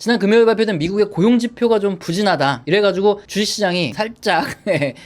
지난 금요일 발표된 미국의 고용지표가 좀 부진하다. 이래가지고 주식시장이 살짝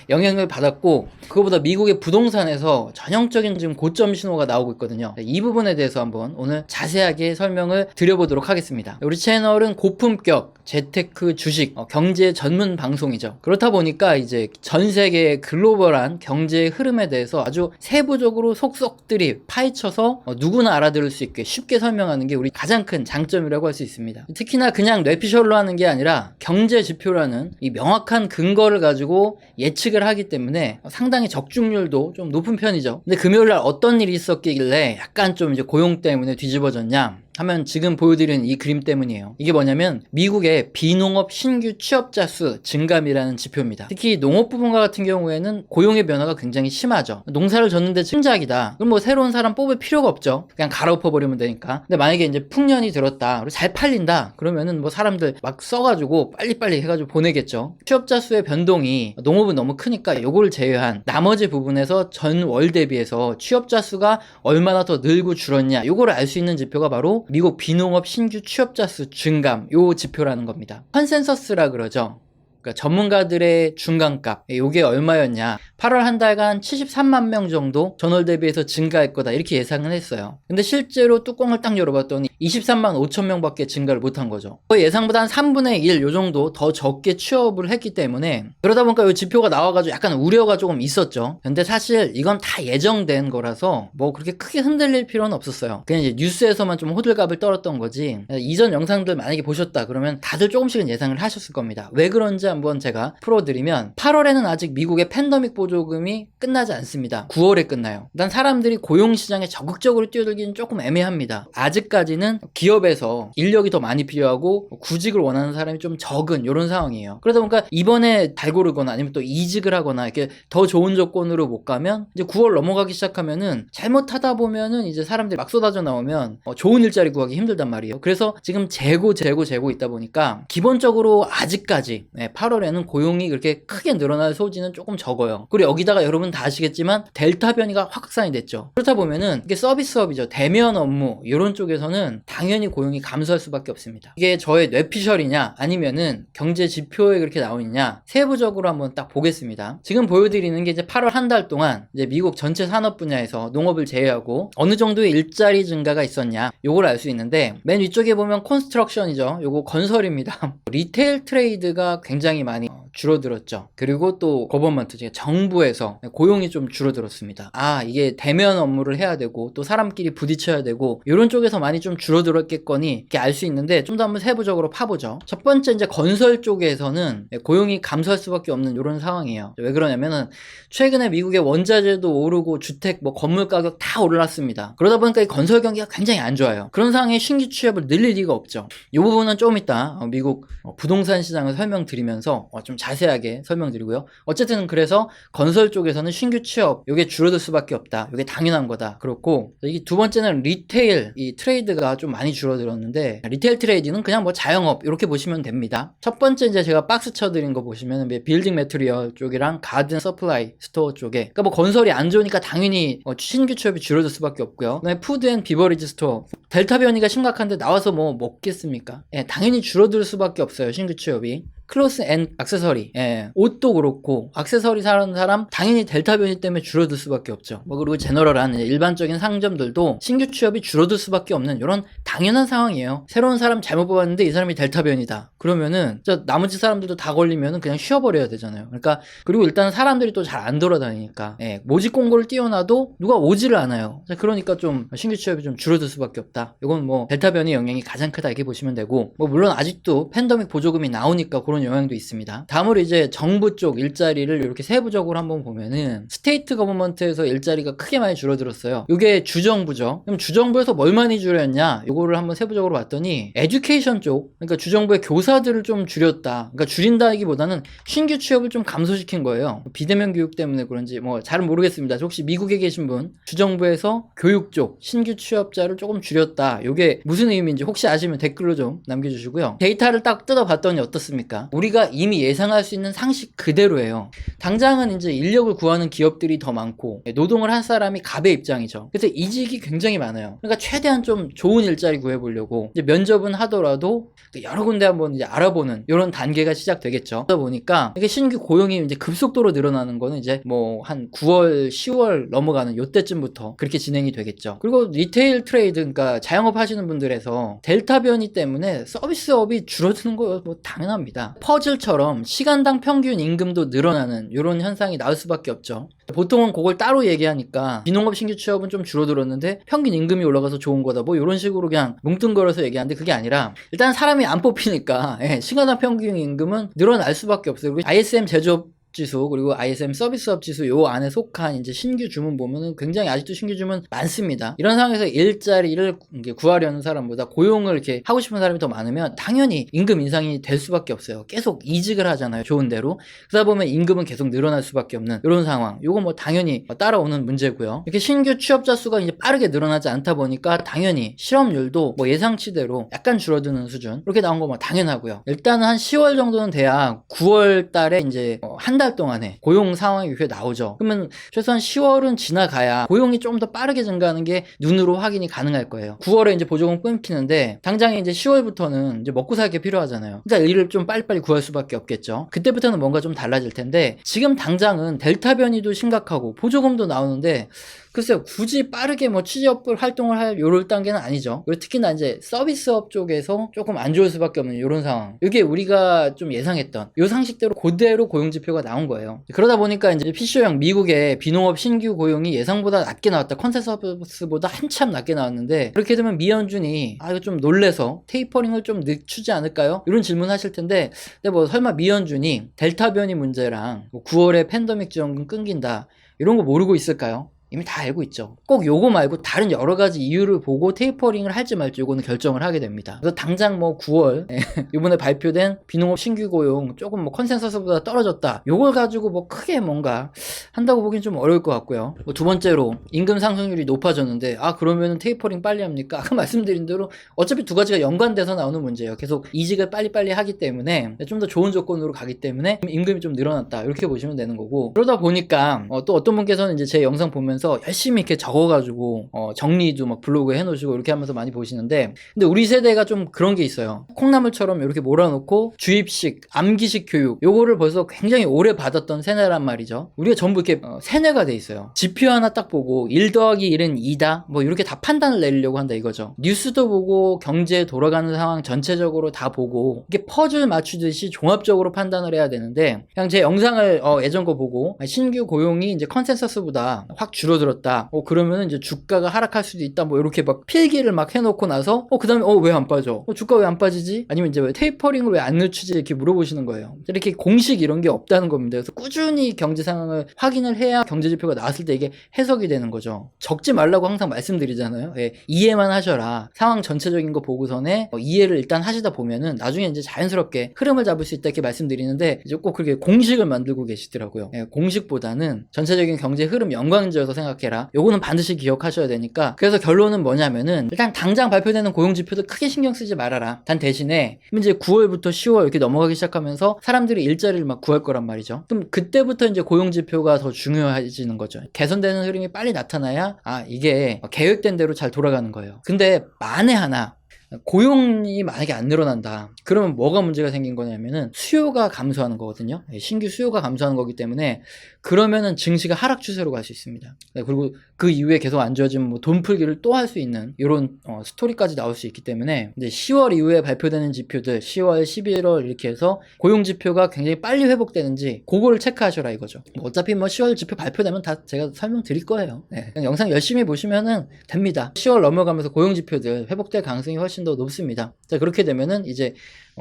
영향을 받았고, 그거보다 미국의 부동산에서 전형적인 지금 고점 신호가 나오고 있거든요. 이 부분에 대해서 한번 오늘 자세하게 설명을 드려보도록 하겠습니다. 우리 채널은 고품격 재테크 주식 경제 전문 방송이죠. 그렇다 보니까 이제 전 세계의 글로벌한 경제의 흐름에 대해서 아주 세부적으로 속속들이 파헤쳐서 누구나 알아들을 수 있게 쉽게 설명하는 게 우리 가장 큰 장점이라고 할 수 있습니다. 특히나 그냥 뇌피셜로 하는 게 아니라 경제 지표라는 이 명확한 근거를 가지고 예측을 하기 때문에 상당히 적중률도 좀 높은 편이죠. 근데 금요일날 어떤 일이 있었길래 약간 좀 이제 고용 때문에 뒤집어졌냐 하면 지금 보여드리는 이 그림 때문이에요. 이게 뭐냐면 미국의 비농업 신규 취업자 수 증감이라는 지표입니다. 특히 농업 부분과 같은 경우에는 고용의 변화가 굉장히 심하죠. 농사를 졌는데 침작이다. 그럼 뭐 새로운 사람 뽑을 필요가 없죠. 그냥 갈아엎어버리면 되니까. 근데 만약에 이제 풍년이 들었다. 그리고 잘 팔린다. 그러면은 뭐 사람들 막 써가지고 빨리빨리 해가지고 보내겠죠. 취업자 수의 변동이 농업은 너무 크니까 요걸 제외한 나머지 부분에서 전월 대비해서 취업자 수가 얼마나 더 늘고 줄었냐. 요거를 알 수 있는 지표가 바로 미국 비농업 신규 취업자 수 증감 요 지표라는 겁니다. 컨센서스라 그러죠. 그러니까 전문가들의 중간값 요게 얼마였냐. 8월 한 달간 73만 명 정도 전월 대비해서 증가할 거다 이렇게 예상을 했어요. 근데 실제로 뚜껑을 딱 열어봤더니 23만 5천 명밖에 증가를 못한 거죠. 거의 예상보다 한 3분의 1 요 정도 더 적게 취업을 했기 때문에 그러다 보니까 이 지표가 나와가지고 약간 우려가 조금 있었죠. 근데 사실 이건 다 예정된 거라서 뭐 그렇게 크게 흔들릴 필요는 없었어요. 그냥 이제 뉴스에서만 좀 호들갑을 떨었던 거지. 이전 영상들 만약에 보셨다 그러면 다들 조금씩은 예상을 하셨을 겁니다. 왜 그런지 한번 제가 풀어드리면 8월에는 아직 미국의 팬데믹 보조금이 끝나지 않습니다. 9월에 끝나요. 일단 사람들이 고용시장에 적극적으로 뛰어들기는 조금 애매합니다. 아직까지는 기업에서 인력이 더 많이 필요하고 구직을 원하는 사람이 좀 적은 이런 상황이에요. 그러다 보니까 이번에 달 고르거나 아니면 또 이직을 하거나 이렇게 더 좋은 조건으로 못 가면 이제 9월 넘어가기 시작하면은 잘못하다 보면은 이제 사람들이 막 쏟아져 나오면 좋은 일자리 구하기 힘들단 말이에요. 그래서 지금 재고 있다 보니까 기본적으로 아직까지 8월에는 고용이 그렇게 크게 늘어날 소지는 조금 적어요. 그리고 여기다가 여러분 다 아시겠지만 델타 변이가 확산이 됐죠. 그렇다 보면은 이게 서비스업이죠. 대면 업무 이런 쪽에서는 당연히 고용이 감소할 수밖에 없습니다. 이게 저의 뇌피셜이냐 아니면은 경제 지표에 그렇게 나오느냐 세부적으로 한번 딱 보겠습니다. 지금 보여드리는 게 이제 8월 한 달 동안 이제 미국 전체 산업 분야에서 농업을 제외하고 어느 정도의 일자리 증가가 있었냐 요걸 알 수 있는데 맨 위쪽에 보면 컨스트럭션이죠. 요거 건설입니다. 리테일 트레이드가 굉장히 많이 줄어들었죠. 그리고 또 거버먼트, 정부에서 고용이 좀 줄어들었습니다. 이게 대면 업무를 해야 되고 또 사람끼리 부딪혀야 되고 이런 쪽에서 많이 좀 줄어들었겠거니 이렇게 알 수 있는데 좀 더 한번 세부적으로 파보죠. 첫 번째 이제 건설 쪽에서는 고용이 감소할 수밖에 없는 이런 상황이에요. 왜 그러냐면은 최근에 미국의 원자재도 오르고 주택, 건물 가격 다 올랐습니다. 그러다 보니까 이 건설 경기가 굉장히 안 좋아요. 그런 상황에 신규 취업을 늘릴 리가 없죠. 이 부분은 좀 이따 미국 부동산 시장을 설명드리면서 좀 자세하게 설명드리고요. 어쨌든 그래서 건설 쪽에서는 신규 취업 이게 줄어들 수밖에 없다. 이게 당연한 거다. 그렇고 이 두 번째는 리테일 이 트레이드가 좀 많이 줄어들었는데 리테일 트레이드는 그냥 자영업 이렇게 보시면 됩니다. 첫 번째 이제 제가 박스 쳐드린 거 보시면 빌딩 매트리얼 쪽이랑 가든 서플라이 스토어 쪽에 그러니까 건설이 안 좋으니까 당연히 신규 취업이 줄어들 수밖에 없고요. 그다음에 푸드 앤 비버리지 스토어 델타 변이가 심각한데 나와서 먹겠습니까? 당연히 줄어들 수밖에 없어요. 신규 취업이. 클로스 앤 액세서리 옷도 그렇고 액세서리 사는 사람 당연히 델타 변이 때문에 줄어들 수밖에 없죠. 그리고 제너럴한 일반적인 상점들도 신규 취업이 줄어들 수밖에 없는 이런 당연한 상황이에요. 새로운 사람 잘못 뽑았는데 이 사람이 델타 변이다 그러면은 나머지 사람들도 다 걸리면은 그냥 쉬어버려야 되잖아요. 그러니까 그리고 일단 사람들이 또 잘 안 돌아다니니까 모집 공고를 띄워놔도 누가 오지를 않아요. 그러니까 좀 신규 취업이 좀 줄어들 수밖에 없다. 이건 델타 변이 영향이 가장 크다 이렇게 보시면 되고 물론 아직도 팬데믹 보조금이 나오니까 그런 영향도 있습니다. 다음으로 이제 정부 쪽 일자리를 이렇게 세부적으로 한번 보면은 스테이트 거버먼트에서 일자리가 크게 많이 줄어들었어요. 이게 주정부죠. 그럼 주정부에서 뭘 많이 줄였냐? 이거를 한번 세부적으로 봤더니 에듀케이션 쪽, 그러니까 주정부의 교사들을 좀 줄였다. 그러니까 줄인다기보다는 신규 취업을 좀 감소시킨 거예요. 비대면 교육 때문에 그런지 잘은 모르겠습니다. 혹시 미국에 계신 분 주정부에서 교육 쪽 신규 취업자를 조금 줄였다. 이게 무슨 의미인지 혹시 아시면 댓글로 좀 남겨주시고요. 데이터를 딱 뜯어봤더니 어떻습니까? 아니라 우리가 이미 예상할 수 있는 상식 그대로예요. 당장은 이제 인력을 구하는 기업들이 더 많고 노동을 한 사람이 갑의 입장이죠. 그래서 이직이 굉장히 많아요. 그러니까 최대한 좀 좋은 일자리 구해보려고 이제 면접은 하더라도 여러 군데 한번 이제 알아보는 이런 단계가 시작되겠죠. 그러다 보니까 이게 신규 고용이 이제 급속도로 늘어나는 거는 이제 뭐 한 9월, 10월 넘어가는 요때쯤부터 그렇게 진행이 되겠죠. 그리고 리테일 트레이드, 그러니까 자영업 하시는 분들에서 델타 변이 때문에 서비스업이 줄어드는 거 뭐 당연합니다. 퍼즐처럼 시간당 평균 임금도 늘어나는 이런 현상이 나올 수밖에 없죠. 보통은 그걸 따로 얘기하니까 비농업 신규 취업은 좀 줄어들었는데 평균 임금이 올라가서 좋은 거다 뭐 이런 식으로 그냥 뭉뚱그려서 얘기하는데 그게 아니라 일단 사람이 안 뽑히니까 시간당 평균 임금은 늘어날 수밖에 없어요. 그리고 ISM 제조업 지수 그리고 ISM 서비스업 지수 요 안에 속한 이제 신규 주문 보면은 굉장히 아직도 신규 주문 많습니다. 이런 상황에서 일자리를 구하려는 사람보다 고용을 이렇게 하고 싶은 사람이 더 많으면 당연히 임금 인상이 될 수밖에 없어요. 계속 이직을 하잖아요. 좋은 대로. 그러다 보면 임금은 계속 늘어날 수밖에 없는 이런 상황. 요거 뭐 당연히 따라오는 문제고요. 이렇게 신규 취업자 수가 이제 빠르게 늘어나지 않다 보니까 당연히 실업률도 뭐 예상치대로 약간 줄어드는 수준. 이렇게 나온 거 뭐 당연하고요. 일단은 한 10월 정도는 돼야 9월 달에 이제 한 달 동안에 고용 상황이 이렇게 나오죠. 그러면 최소한 10월은 지나가야 고용이 좀 더 빠르게 증가하는 게 눈으로 확인이 가능할 거예요. 9월에 이제 보조금 끊기는데 당장에 이제 10월부터는 이제 먹고 살게 필요하잖아요. 그러니까 일을 좀 빨리빨리 구할 수밖에 없겠죠. 그때부터는 뭔가 좀 달라질 텐데 지금 당장은 델타 변이도 심각하고 보조금도 나오는데 글쎄요, 굳이 빠르게 뭐 취업 활동을 할 요럴 단계는 아니죠. 그리고 특히나 이제 서비스업 쪽에서 조금 안 좋을 수밖에 없는 요런 상황. 이게 우리가 좀 예상했던 요 상식대로 그대로 고용 지표가 나온 거예요. 그러다 보니까 이제 PCO형 미국의 비농업 신규 고용이 예상보다 낮게 나왔다. 컨센서스보다 한참 낮게 나왔는데 그렇게 되면 미연준이 이거 좀 놀래서 테이퍼링을 좀 늦추지 않을까요? 이런 질문 하실 텐데 근데 뭐 설마 미연준이 델타 변이 문제랑 뭐 9월에 팬데믹 지원금 끊긴다 이런 거 모르고 있을까요? 이미 다 알고 있죠. 꼭 요거 말고 다른 여러 가지 이유를 보고 테이퍼링을 할지 말지 요거는 결정을 하게 됩니다. 그래서 당장 뭐 9월 이번에 발표된 비농업 신규 고용 조금 뭐 컨센서스보다 떨어졌다. 요걸 가지고 뭐 크게 뭔가 한다고 보긴 좀 어려울 것 같고요. 뭐 두 번째로 임금 상승률이 높아졌는데 그러면은 테이퍼링 빨리 합니까? 아까 말씀드린 대로 어차피 두 가지가 연관돼서 나오는 문제예요. 계속 이직을 빨리빨리 하기 때문에 좀 더 좋은 조건으로 가기 때문에 임금이 좀 늘어났다. 이렇게 보시면 되는 거고 그러다 보니까 또 어떤 분께서는 이제 제 영상 보면 열심히 이렇게 적어가지고 정리도 막 블로그에 해놓으시고 이렇게 하면서 많이 보시는데 근데 우리 세대가 좀 그런 게 있어요. 콩나물처럼 이렇게 몰아놓고 주입식, 암기식 교육 요거를 벌써 굉장히 오래 받았던 세대란 말이죠. 우리가 전부 이렇게 세뇌가 돼 있어요. 지표 하나 딱 보고 1 더하기 1은 2다 뭐 이렇게 다 판단을 내리려고 한다 이거죠. 뉴스도 보고 경제 돌아가는 상황 전체적으로 다 보고 이게 퍼즐 맞추듯이 종합적으로 판단을 해야 되는데 그냥 제 영상을 예전 거 보고 신규 고용이 이제 컨센서스보다 확 줄어들었다. 그러면은 이제 주가가 하락할 수도 있다. 뭐 이렇게 막 필기를 막 해놓고 나서 그 다음에 왜 안 빠져? 주가 왜 안 빠지지? 아니면 이제 왜 테이퍼링을 왜 안 늦추지? 이렇게 물어보시는 거예요. 이렇게 공식 이런 게 없다는 겁니다. 그래서 꾸준히 경제 상황을 확인을 해야 경제 지표가 나왔을 때 이게 해석이 되는 거죠. 적지 말라고 항상 말씀드리잖아요. 이해만 하셔라. 상황 전체적인 거 보고선에 이해를 일단 하시다 보면은 나중에 이제 자연스럽게 흐름을 잡을 수 있다 이렇게 말씀드리는데 이제 꼭 그렇게 공식을 만들고 계시더라고요. 공식보다는 전체적인 경제 흐름 연관지어서 생각해라. 요거는 반드시 기억하셔야 되니까 그래서 결론은 뭐냐면은 일단 당장 발표되는 고용지표도 크게 신경 쓰지 말아라. 단 대신에 이제 9월부터 10월 이렇게 넘어가기 시작하면서 사람들이 일자리를 막 구할 거란 말이죠. 그럼 그때부터 이제 고용지표가 더 중요해지는 거죠. 개선되는 흐름이 빨리 나타나야 이게 계획된 대로 잘 돌아가는 거예요. 근데 만에 하나 고용이 만약에 안 늘어난다. 그러면 뭐가 문제가 생긴 거냐면은 수요가 감소하는 거거든요. 신규 수요가 감소하는 거기 때문에 그러면은 증시가 하락 추세로 갈 수 있습니다. 그리고 그 이후에 계속 안 좋아지면 뭐 돈 풀기를 또 할 수 있는 이런 스토리까지 나올 수 있기 때문에 이제 10월 이후에 발표되는 지표들 10월, 11월 이렇게 해서 고용 지표가 굉장히 빨리 회복되는지 그거를 체크하셔라 이거죠. 어차피 뭐 10월 지표 발표되면 다 제가 설명드릴 거예요. 그냥 영상 열심히 보시면은 됩니다. 10월 넘어가면서 고용 지표들 회복될 가능성이 훨씬 더 높습니다. 자, 그렇게 되면은 이제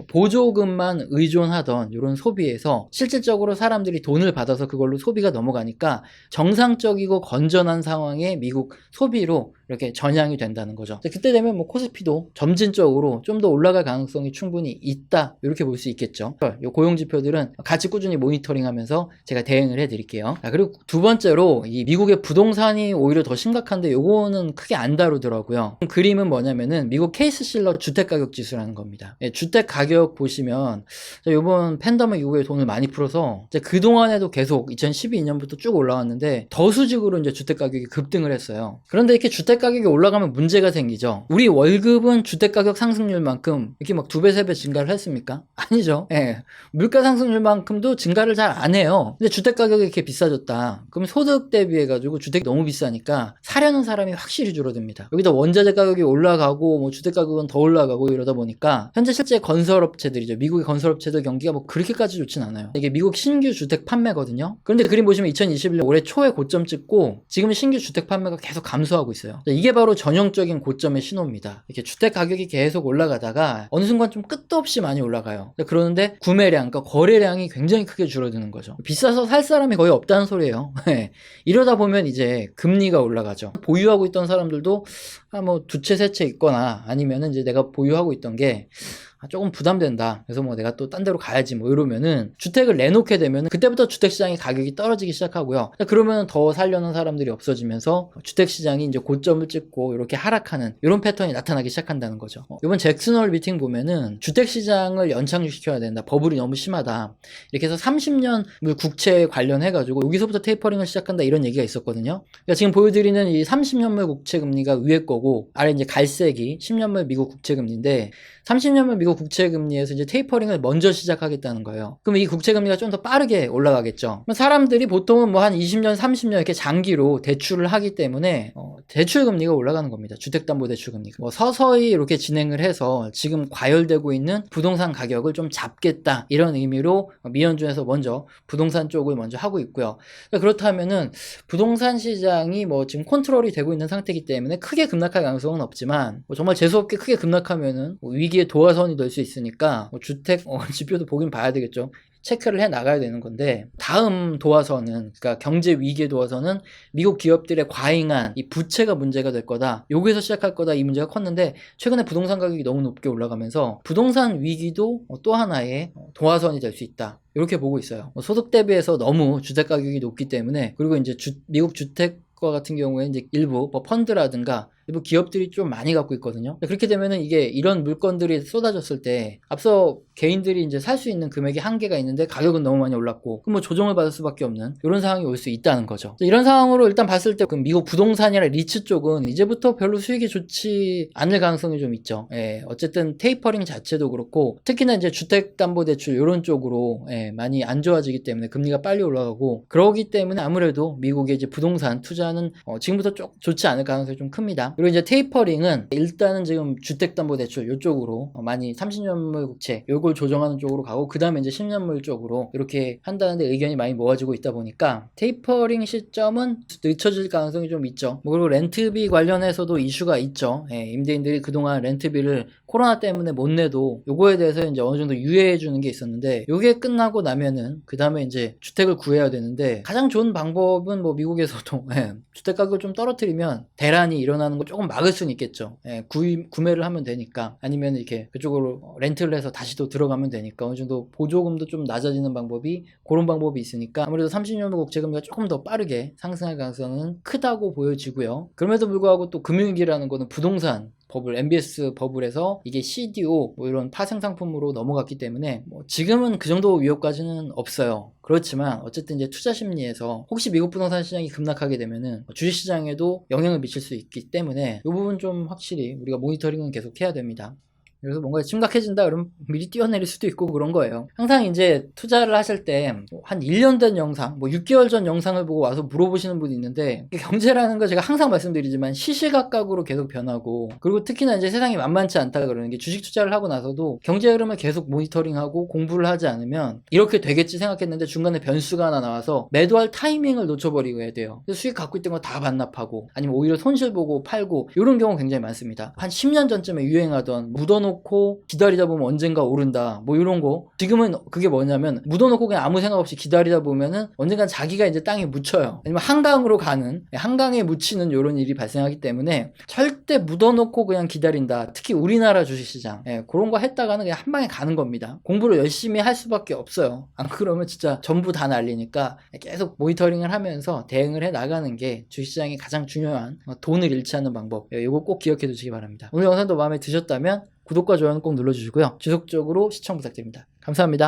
보조금만 의존하던 이런 소비에서 실질적으로 사람들이 돈을 받아서 그걸로 소비가 넘어가니까 정상적이고 건전한 상황의 미국 소비로 이렇게 전향이 된다는 거죠. 그때 되면 뭐 코스피도 점진적으로 좀 더 올라갈 가능성이 충분히 있다, 이렇게 볼 수 있겠죠. 이 고용 지표들은 같이 꾸준히 모니터링하면서 제가 대응을 해드릴게요. 그리고 두 번째로 이 미국의 부동산이 오히려 더 심각한데 요거는 크게 안 다루더라고요. 그림은 뭐냐면은 미국 케이스 실러 주택가격 지수라는 겁니다. 주택 가격 보시면 이번 팬데믹 이후에 돈을 많이 풀어서 그동안에도 계속 2012년부터 쭉 올라왔는데 더 수직으로 이제 주택 가격이 급등을 했어요. 그런데 이렇게 주택 가격이 올라가면 문제가 생기죠. 우리 월급은 주택 가격 상승률만큼 이렇게 막 2배, 3배 증가를 했습니까? 아니죠. 예. 물가 상승률만큼도 증가를 잘 안 해요. 근데 주택 가격이 이렇게 비싸졌다. 그럼 소득 대비해 가지고 주택이 너무 비싸니까 사려는 사람이 확실히 줄어듭니다. 여기다 원자재 가격이 올라가고 뭐 주택 가격은 더 올라가고 이러다 보니까 현재 실제 건설업체들이죠. 미국의 건설업체들 경기가 뭐 그렇게까지 좋진 않아요. 이게 미국 신규 주택 판매거든요. 그런데 그림 보시면 2021년 올해 초에 고점 찍고 지금 신규 주택 판매가 계속 감소하고 있어요. 이게 바로 전형적인 고점의 신호입니다. 이렇게 주택 가격이 계속 올라가다가 어느 순간 좀 끝도 없이 많이 올라가요. 그러는데 구매량, 그러니까 거래량이 굉장히 크게 줄어드는 거죠. 비싸서 살 사람이 거의 없다는 소리예요. 이러다 보면 이제 금리가 올라가죠. 보유하고 있던 사람들도 뭐 두 채, 세 채 있거나 아니면은 이제 내가 보유하고 있던 게 조금 부담된다. 그래서 뭐 내가 또 딴 데로 가야지 뭐 이러면은 주택을 내놓게 되면은 그때부터 주택시장의 가격이 떨어지기 시작하고요. 그러면 더 살려는 사람들이 없어지면서 주택시장이 이제 고점을 찍고 이렇게 하락하는 이런 패턴이 나타나기 시작한다는 거죠. 이번 잭슨홀 미팅 보면은 주택시장을 연착륙시켜야 된다. 버블이 너무 심하다. 이렇게 해서 30년 국채 관련해가지고 여기서부터 테이퍼링을 시작한다, 이런 얘기가 있었거든요. 그러니까 지금 보여드리는 이 30년물 국채 금리가 위에 거고 아래 이제 갈색이 10년물 미국 국채 금리인데 30년물 미국 국채 금리에서 이제 테이퍼링을 먼저 시작하겠다는 거예요. 그럼 이 국채 금리가 좀 더 빠르게 올라가겠죠. 사람들이 보통은 뭐 한 20년, 30년 이렇게 장기로 대출을 하기 때문에 대출 금리가 올라가는 겁니다. 주택담보대출 금리가. 뭐 서서히 이렇게 진행을 해서 지금 과열되고 있는 부동산 가격을 좀 잡겠다, 이런 의미로 미연준에서 먼저 부동산 쪽을 먼저 하고 있고요. 그렇다면은 부동산 시장이 뭐 지금 컨트롤이 되고 있는 상태이기 때문에 크게 급락할 가능성은 없지만 뭐 정말 재수없게 크게 급락하면은 뭐 위기의 도화선이 될 수 있으니까 뭐 주택 지표도 보긴 봐야 되겠죠. 체크를 해 나가야 되는 건데, 다음 도화선은, 그러니까 경제 위기의 도화선은 미국 기업들의 과잉한 이 부채가 문제가 될 거다. 여기서 시작할 거다, 이 문제가 컸는데 최근에 부동산 가격이 너무 높게 올라가면서 부동산 위기도 또 하나의 도화선이 될 수 있다, 이렇게 보고 있어요. 소득 대비해서 너무 주택 가격이 높기 때문에, 그리고 이제 미국 주택과 같은 경우에 이제 일부 뭐 펀드라든가 일부 기업들이 좀 많이 갖고 있거든요. 그렇게 되면은 이게 이런 물건들이 쏟아졌을 때 앞서 개인들이 이제 살 수 있는 금액이 한계가 있는데 가격은 너무 많이 올랐고 그럼 뭐 조정을 받을 수밖에 없는 이런 상황이 올 수 있다는 거죠. 이런 상황으로 일단 봤을 때 그 미국 부동산이나 리츠 쪽은 이제부터 별로 수익이 좋지 않을 가능성이 좀 있죠. 어쨌든 테이퍼링 자체도 그렇고 특히나 이제 주택담보대출 이런 쪽으로 많이 안 좋아지기 때문에 금리가 빨리 올라가고, 그러기 때문에 아무래도 미국의 이제 부동산 투자는 지금부터 좀 좋지 않을 가능성이 좀 큽니다. 그리고 이제 테이퍼링은 일단은 지금 주택담보대출 이쪽으로 많이 30년물 국채 요걸 조정하는 쪽으로 가고, 그 다음에 이제 10년물 쪽으로 이렇게 한다는데 의견이 많이 모아지고 있다 보니까 테이퍼링 시점은 늦춰질 가능성이 좀 있죠. 그리고 렌트비 관련해서도 이슈가 있죠. 임대인들이 그동안 렌트비를 코로나 때문에 못 내도 요거에 대해서 이제 어느 정도 유예해 주는 게 있었는데, 요게 끝나고 나면은 그 다음에 이제 주택을 구해야 되는데, 가장 좋은 방법은 뭐 미국에서도 주택 가격을 좀 떨어뜨리면 대란이 일어나는 거 조금 막을 수는 있겠죠. 구매를 하면 되니까, 아니면 이렇게 그쪽으로 렌트를 해서 다시 또 들어가면 되니까 어느 정도 보조금도 좀 낮아지는 방법이, 그런 방법이 있으니까 아무래도 30년물 국채금리가 조금 더 빠르게 상승할 가능성은 크다고 보여지고요. 그럼에도 불구하고 또 금융위기라는 거는 부동산 버블, MBS 버블에서 이게 CDO 뭐 이런 파생 상품으로 넘어갔기 때문에 뭐 지금은 그 정도 위협까지는 없어요. 그렇지만 어쨌든 이제 투자 심리에서 혹시 미국 부동산 시장이 급락하게 되면은 주식 시장에도 영향을 미칠 수 있기 때문에 이 부분 좀 확실히 우리가 모니터링은 계속 해야 됩니다. 그래서 뭔가 심각해진다 그러면 미리 뛰어내릴 수도 있고 그런 거예요. 항상 이제 투자를 하실 때 한 1년 된 영상, 뭐 6개월 전 영상을 보고 와서 물어보시는 분이 있는데, 경제라는 거 제가 항상 말씀드리지만 시시각각으로 계속 변하고, 그리고 특히나 이제 세상이 만만치 않다 그러는 게, 주식 투자를 하고 나서도 경제 흐름을 계속 모니터링하고 공부를 하지 않으면 이렇게 되겠지 생각했는데 중간에 변수가 하나 나와서 매도할 타이밍을 놓쳐버리고 해야 돼요. 그래서 수익 갖고 있던 거 다 반납하고, 아니면 오히려 손실 보고 팔고, 이런 경우 굉장히 많습니다. 한 10년 전쯤에 유행하던 묻어놓고 묻어놓고 기다리다 보면 언젠가 오른다 뭐 이런 거. 지금은 그게 뭐냐면 묻어놓고 그냥 아무 생각 없이 기다리다 보면은 언젠간 자기가 이제 땅에 묻혀요. 아니면 한강으로 가는, 한강에 묻히는 이런 일이 발생하기 때문에 절대 묻어놓고 그냥 기다린다. 특히 우리나라 주식시장 그런 거 했다가는 그냥 한 방에 가는 겁니다. 공부를 열심히 할 수밖에 없어요. 안 그러면 진짜 전부 다 날리니까 계속 모니터링을 하면서 대응을 해 나가는 게 주식시장이 가장 중요한 돈을 잃지 않는 방법. 이거 꼭 기억해 두시기 바랍니다. 오늘 영상도 마음에 드셨다면 구독과 좋아요는 꼭 눌러주시고요. 지속적으로 시청 부탁드립니다. 감사합니다.